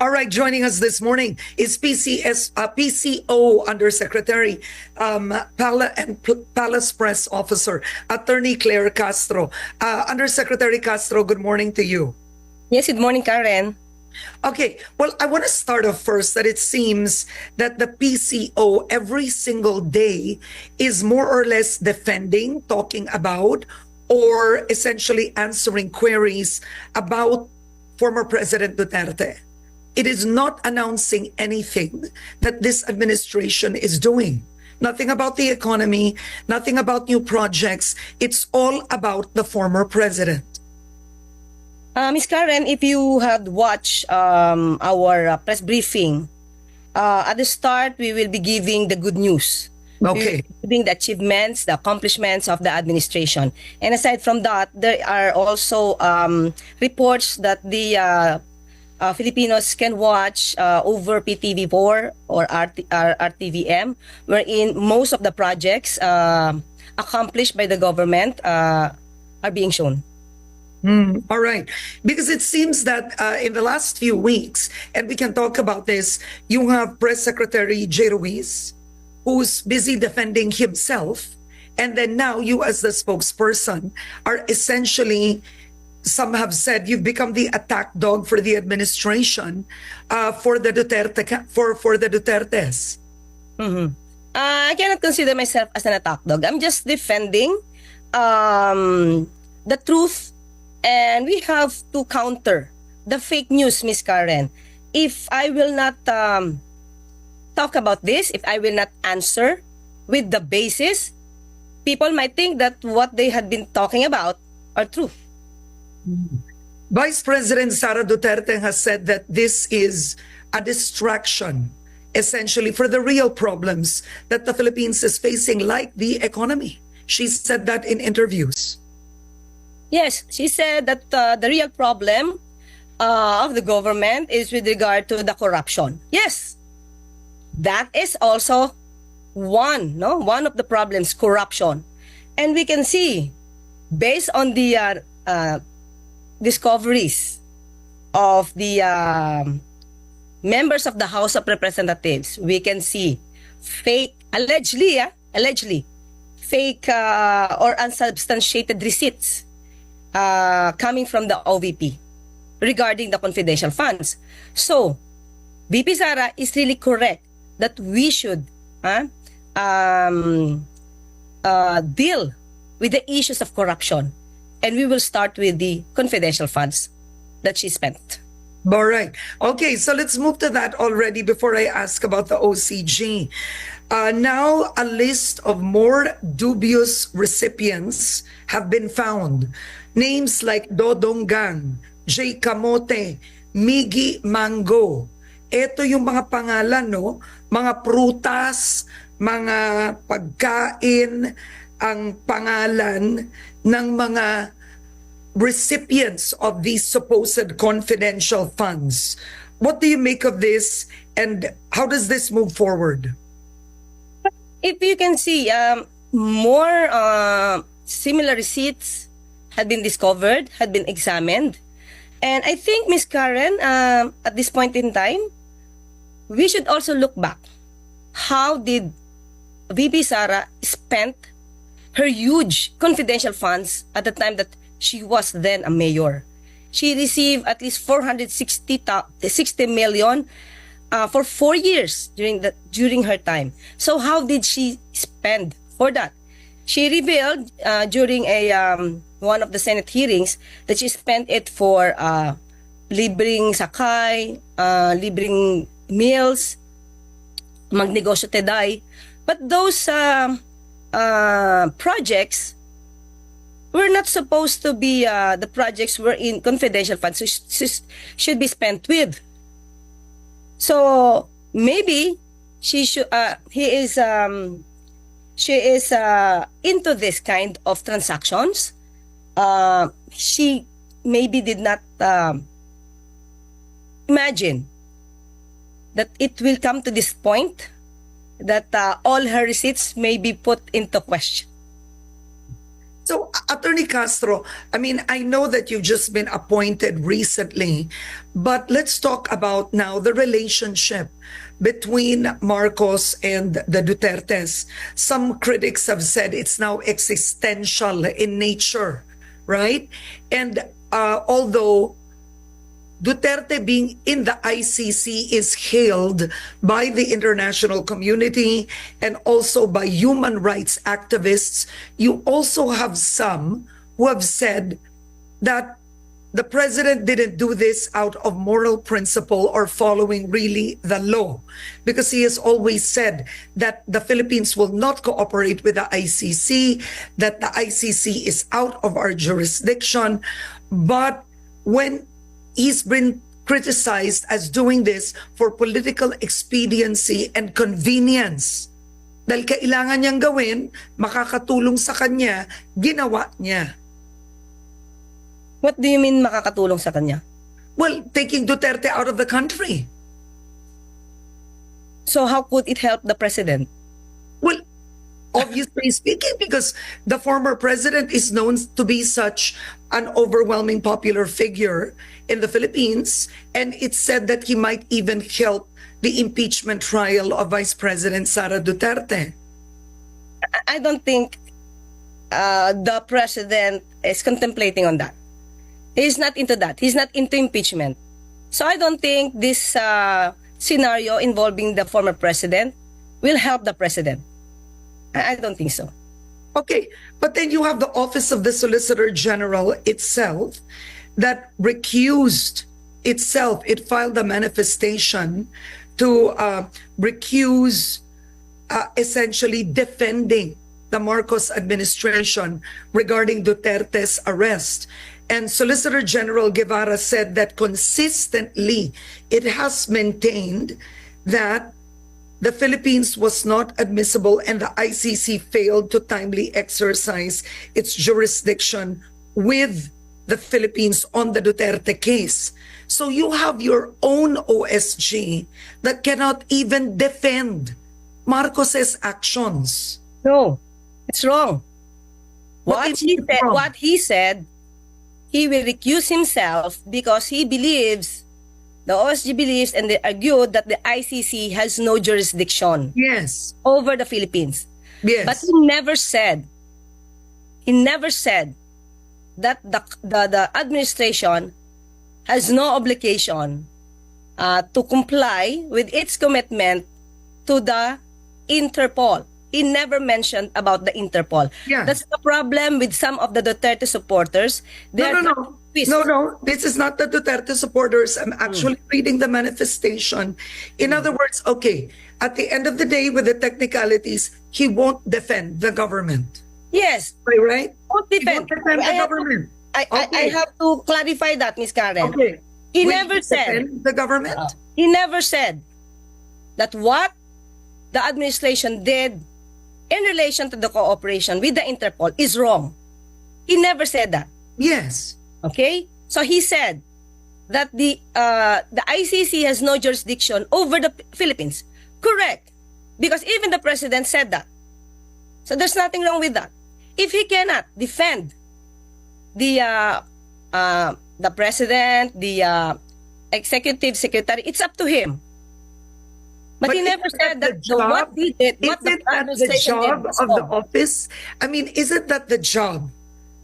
All right, joining us this morning is PCO Undersecretary Palace Press Officer, Attorney Claire Castro. Undersecretary Castro, good morning to you. Yes, good morning, Karen. Okay, well, I want to start off first that it seems that the PCO every single day is more or less defending, talking about, or essentially answering queries about former President Duterte. It is not announcing anything that this administration is doing. Nothing about the economy, nothing about new projects. It's all about the former president. Ms. Karen, if you had watched our press briefing, at the start, we will be giving the good news. Okay. Giving the achievements, the accomplishments of the administration. And aside from that, there are also reports that the Filipinos can watch over PTV4 or RTVM, wherein most of the projects accomplished by the government are being shown. All right. Because it seems that in the last few weeks, and we can talk about this, you have Press Secretary J. Ruiz, who's busy defending himself. And then now you as the spokesperson are essentially, some have said, you've become the attack dog for the administration for the Dutertes. Mm-hmm. I cannot consider myself as an attack dog. I'm just defending the truth. And we have to counter the fake news, Miss Karen. If I will not talk about this, if I will not answer with the basis, people might think that what they had been talking about are true. Vice President Sara Duterte has said that this is a distraction, essentially, for the real problems that the Philippines is facing, like the economy. She said that in interviews. Yes, she said that the real problem of the government is with regard to the corruption. Yes, that is also one of the problems, corruption. And we can see, based on the discoveries of the members of the House of Representatives, we can see fake, allegedly, fake or unsubstantiated receipts coming from the OVP regarding the confidential funds. So, VP Sara is really correct that we should deal with the issues of corruption. And we will start with the confidential funds that she spent. All right. Okay, so let's move to that already before I ask about the OCG. Now, a list of more dubious recipients have been found. Names like Dodong Gang, J. Kamote, Miggy Mango. Ito yung mga pangalan, no? Mga prutas, mga pagkain, ang pangalan ng mga recipients of these supposed confidential funds. What do you make of this, and how does this move forward? If you can see, more similar receipts had been discovered, had been examined. And I think, Ms. Karen, at this point in time, we should also look back. How did VP Sara spend her huge confidential funds at the time that she was then a mayor? She received at least 60 million for 4 years during her time. So how did she spend for that? She revealed during one of the Senate hearings that she spent it for libreng sakay, libreng meals, magnegosyo teday. But those projects were not supposed to be the projects were in confidential funds, so should be spent with. So maybe she is into this kind of transactions. She maybe did not imagine that it will come to this point that all her receipts may be put into question. So, Attorney Castro, I mean, I know that you've just been appointed recently, but let's talk about now the relationship between Marcos and the Dutertes. Some critics have said it's now existential in nature, right? And although Duterte being in the ICC is hailed by the international community and also by human rights activists, you also have some who have said that the president didn't do this out of moral principle or following really the law, because he has always said that the Philippines will not cooperate with the ICC, that the ICC is out of our jurisdiction. But when he's been criticized as doing this for political expediency and convenience, dahil kailangan niyang gawin, makakatulong sa kanya, ginawa niya. What do you mean makakatulong sa kanya? Well, taking Duterte out of the country. So how could it help the president? Well, obviously speaking, because the former president is known to be such an overwhelming popular figure in the Philippines, and it's said that he might even help the impeachment trial of Vice President Sara Duterte. I don't think the president is contemplating on that. He's not into that. He's not into impeachment. So I don't think this scenario involving the former president will help the president. I don't think so. Okay, but then you have the Office of the Solicitor General itself that recused itself. It filed a manifestation to recuse, essentially defending the Marcos administration regarding Duterte's arrest. And Solicitor General Guevara said that consistently it has maintained that the Philippines was not admissible and the ICC failed to timely exercise its jurisdiction with the Philippines on the Duterte case. So you have your own OSG that cannot even defend Marcos's actions. No, it's wrong. What He said, he will recuse himself because he believes, the OSG believes, and they argued that the ICC has no jurisdiction Yes. over the Philippines. Yes. But he never said that the administration has no obligation to comply with its commitment to the Interpol. He never mentioned about the Interpol. Yeah. That's the problem with some of the Duterte supporters. No. This is not the Duterte supporters. I'm actually reading the manifestation. In other words, okay, at the end of the day, with the technicalities, he won't defend the government. Yes. Right? Won't He defend. won't defend the government. I have to clarify that, Ms. Karen. Okay. He Will never he said. defend the government? He never said that what the administration did in relation to the cooperation with the Interpol is wrong. He never said that. Yes. Okay? So he said that the ICC has no jurisdiction over the Philippines. Correct. Because even the president said that. So there's nothing wrong with that. If he cannot defend the president, the executive secretary, it's up to him. But he never said that what he did, what the administration did was of the wrong. office? I mean, isn't that the job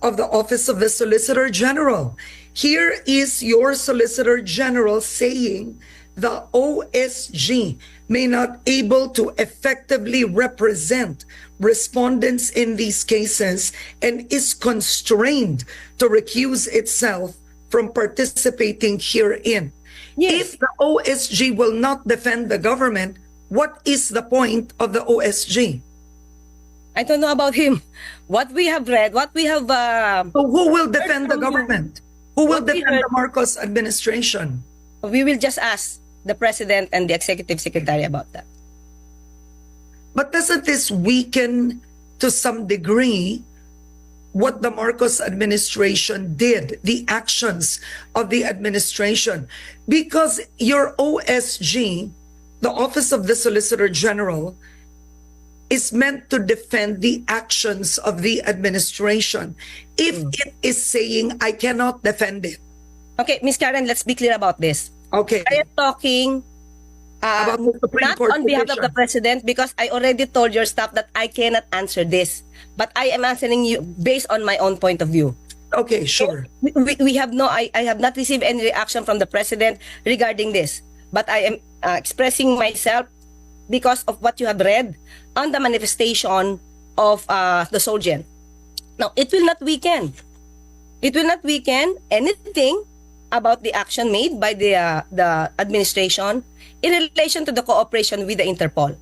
of the Office of the Solicitor General? Here is your Solicitor General saying the OSG may not able to effectively represent respondents in these cases and is constrained to recuse itself from participating herein. Yes. If the OSG will not defend the government, what is the point of the OSG? I don't know about him. What we have read, what we have... So who will defend the government? Who will What we defend heard- the Marcos administration? we will just ask the president and the executive secretary about that. But doesn't this weaken to some degree what the Marcos administration did, the actions of the administration? Because your OSG, the Office of the Solicitor General, is meant to defend the actions of the administration. If it is saying, I cannot defend it. Okay, Ms. Karen, let's be clear about this. Okay. I am talking About the Supreme not Court on behalf of the petition. president, because I already told your staff that I cannot answer this. But I am answering you based on my own point of view. Okay, sure. We have no, I have not received any reaction from the president regarding this. But I am expressing myself because of what you have read on the manifestation of the Solgen. Now, it will not weaken. It will not weaken anything about the action made by the administration in relation to the cooperation with the Interpol.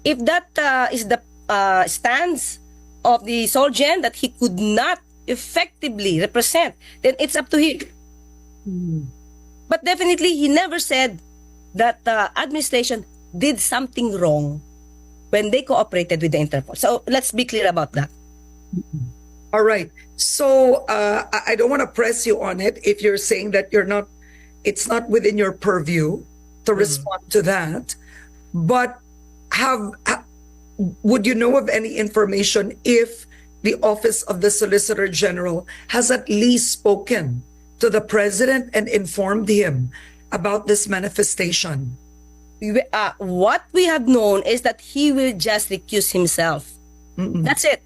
If that is the stance of the Solgen, that he could not effectively represent, then it's up to him. But definitely, he never said that the administration did something wrong when they cooperated with the Interpol. So let's be clear about that. All right. So I don't want to press you on it if you're saying that it's not within your purview to respond to that. But would you know of any information if the Office of the Solicitor General has at least spoken to the president and informed him about this manifestation? What we have known is that he will just recuse himself. That's it.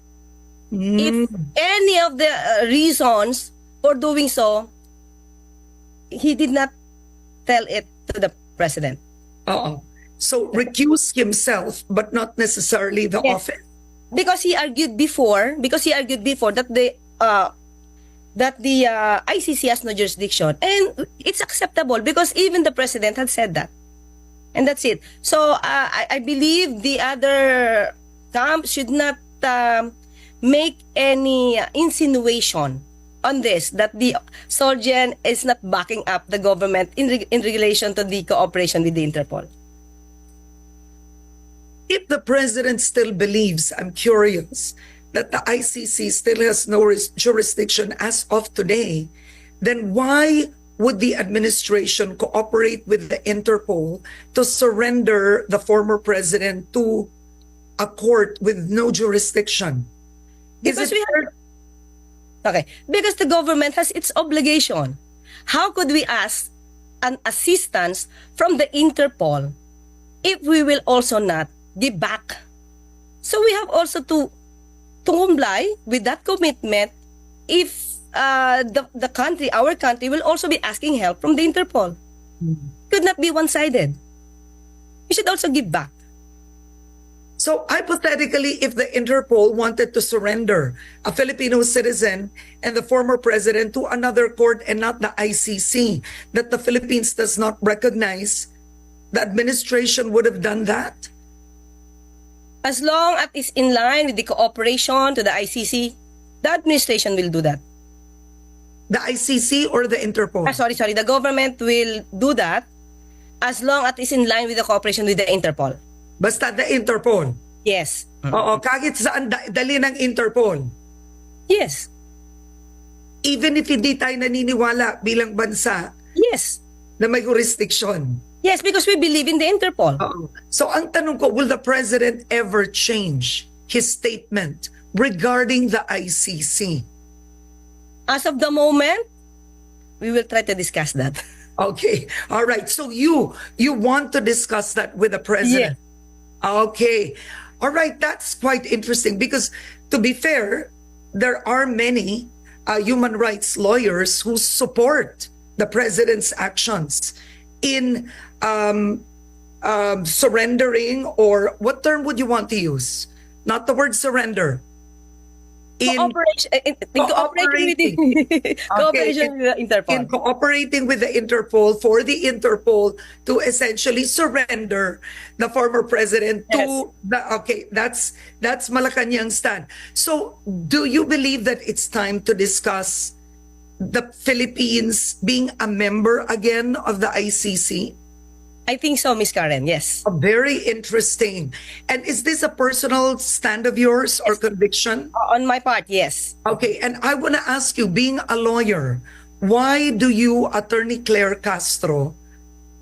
If any of the reasons for doing so, he did not tell it to the president. So recuse himself, but not necessarily the office. Because he argued before that the ICC has no jurisdiction, and it's acceptable because even the president had said that, and that's it. So I believe the other camp should not make any insinuation on this, that the Solgen is not backing up the government in relation to the cooperation with the Interpol. If the president still believes, I'm curious, that the ICC still has no jurisdiction as of today, then why would the administration cooperate with the Interpol to surrender the former president to a court with no jurisdiction? Because because the government has its obligation. How could we ask an assistance from the Interpol if we will also not give back? So we have also to comply with that commitment if the country, our country, will also be asking help from the Interpol. Could not be one-sided. We should also give back. So hypothetically, if the Interpol wanted to surrender a Filipino citizen and the former president to another court and not the ICC, that the Philippines does not recognize, the administration would have done that? As long as it's in line with the cooperation to the ICC, the administration will do that. The ICC or the Interpol? Sorry. The government will do that as long as it's in line with the cooperation with the Interpol. Basta the Interpol? Yes. Oo, kahit saan dali ng Interpol? Yes. Even if hindi tayo naniniwala bilang bansa Yes. na may jurisdiction? Yes, because we believe in the Interpol. So ang tanong ko, will the president ever change his statement regarding the ICC? As of the moment, we will try to discuss that. Okay. All right. So you want to discuss that with the president? Yes. Okay. All right. That's quite interesting because, to be fair, there are many human rights lawyers who support the president's actions in surrendering, or what term would you want to use? Not the word surrender. Cooperation with the Interpol. In cooperating with the Interpol, for the Interpol to essentially surrender the former president to that's Malacanang's stand. So do you believe that it's time to discuss the Philippines being a member again of the ICC? I think so, Ms. Karen, yes. Very interesting. And is this a personal stand of yours or conviction? On my part, yes. Okay, and I want to ask you, being a lawyer, why do you, Attorney Claire Castro,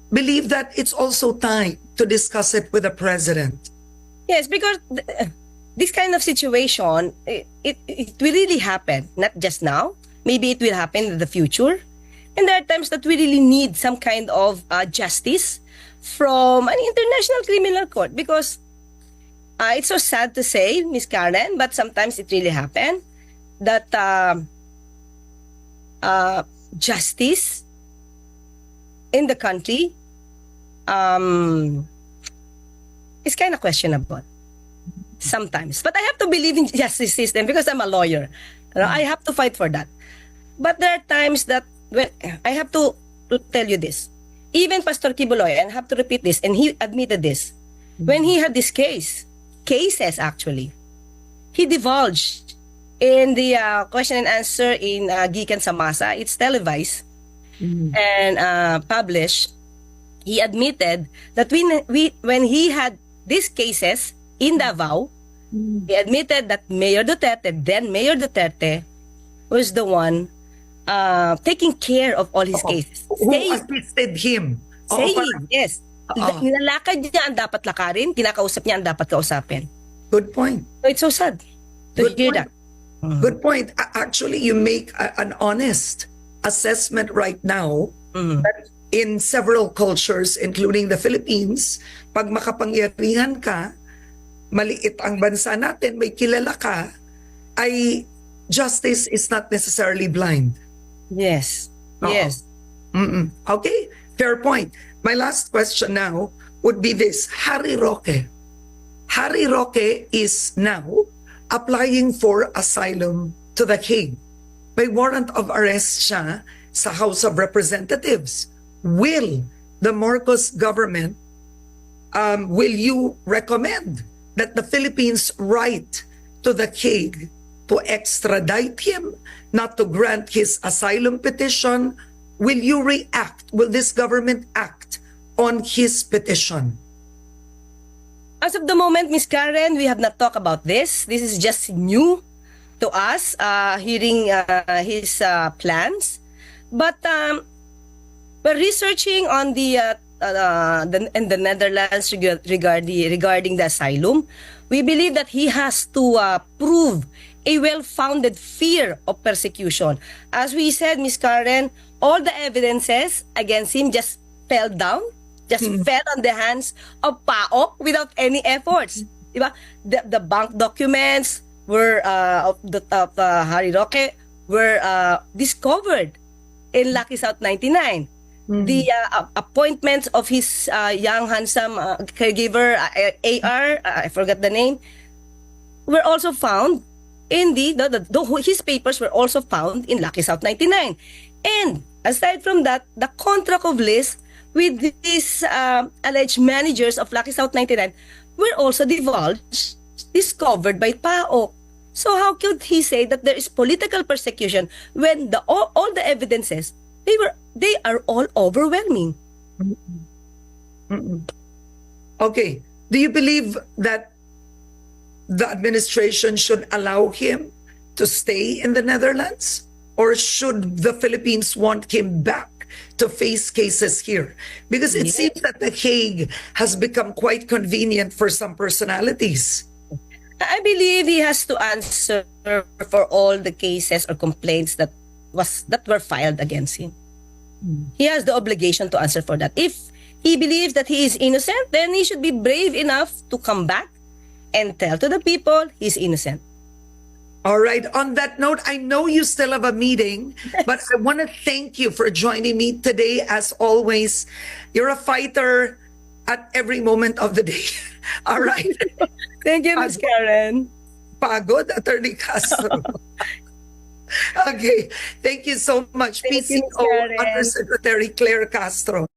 believe that it's also time to discuss it with the president? Yes, because this kind of situation, it will really happen, not just now. Maybe it will happen in the future. And there are times that we really need some kind of justice from an international criminal court, because it's so sad to say, Miss Karen, but sometimes it really happens that justice in the country is kind of questionable sometimes. But I have to believe in justice system because I'm a lawyer. I have to fight for that. But there are times that when I have to tell you this. Even Pastor Kibuloy, and I have to repeat this, and he admitted this, when he had this cases actually, he divulged in the question and answer in Gikan sa Masa. It's televised and published. He admitted that when he had these cases in Davao, he admitted that Mayor Duterte, then Mayor Duterte, was the one taking care of all his cases. Who assisted him? Saying, yes. Nilalakad niya ang dapat lakarin, kinakausap niya ang dapat kausapin. Good point. So it's so sad to Good hear point. that. Good point. Actually, you make an honest assessment right now that in several cultures, including the Philippines, pag makapangyarihan ka, maliit ang bansa natin, may kilala ka, ay justice is not necessarily blind. Yes. Yes. Okay, fair point. My last question now would be this. Harry Roque. Harry Roque is now applying for asylum to the Hague. May warrant of arrest siya sa House of Representatives. Will the Marcos government, will you recommend that the Philippines write to the Hague to extradite him, not to grant his asylum petition? Will you react? Will this government act on his petition? As of the moment, Miss Karen, we have not talked about this. This is just new to us, hearing his plans. But we're researching on in the Netherlands regarding the asylum. We believe that he has to prove a well-founded fear of persecution. As we said, Miss Karen, all the evidences against him just fell down, fell on the hands of PAOK without any efforts. Diba? The bank documents were of Harry Roque were discovered in Lucky South 99. The appointments of his young handsome caregiver AR, I forgot the name, were also found in his papers were also found in Lucky South 99. And aside from that, the contract of list with these alleged managers of Lucky South 99 were also discovered by PAOK. So how could he say that there is political persecution when all the evidences they are all overwhelming? Okay. Do you believe that the administration should allow him to stay in the Netherlands? Or should the Philippines want him back to face cases here? Because it seems that the Hague has become quite convenient for some personalities. I believe he has to answer for all the cases or complaints that were filed against him. He has the obligation to answer for that. If he believes that he is innocent, then he should be brave enough to come back and tell to the people he's innocent. All right. On that note, I know you still have a meeting, but I want to thank you for joining me today. As always, you're a fighter at every moment of the day. All right. Thank you, Ms. Karen. Pagod, Attorney Castro. Okay. Thank you so much, Thank you, Ms. PCO Karen. Undersecretary Claire Castro.